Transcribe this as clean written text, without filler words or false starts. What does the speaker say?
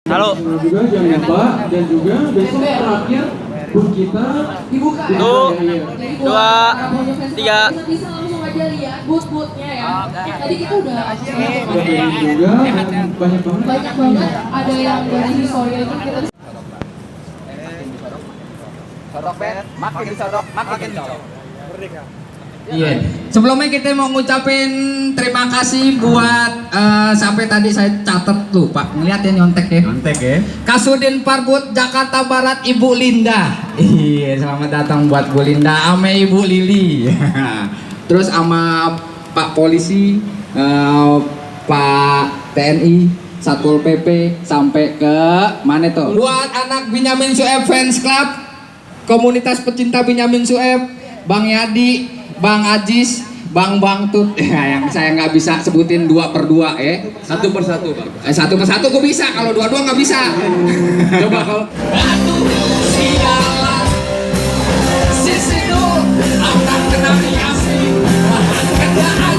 Halo. Juga jangan lupa dan juga besok terakhir booth kita dibuka ya. Tuh, 2, 3. Bisa langsung aja lihat booth-boothnya ya. Tadi kita udah juga banyak banget. banyak banget. Ada yang dari historia itu kita Sodok bet, makin disodok, makin disodok. Iya. Sebelumnya kita mau ngucapin terima kasih buat sampai tadi saya catat lupa ngeliat ya nyontek ya. Nyontek ya. Kasudin Parbud Jakarta Barat Ibu Linda. Iya, selamat datang buat Bu Linda, ame Ibu Lili. Terus sama Pak Polisi, Pak TNI, Satpol PP sampai ke mana tuh? Buat anak Benyamin Sueb Fans Club, komunitas pecinta Benyamin Sueb, Bang Yadi, Bang Ajis, Bang Tut, yang saya nggak bisa sebutin 2 per 2 ya. 1 per 1 Bang. 1 per 1 gue bisa, kalau 2-2 nggak bisa. Coba kalau. Aduh, sialan, sisi lu, akan kena api, kerjaan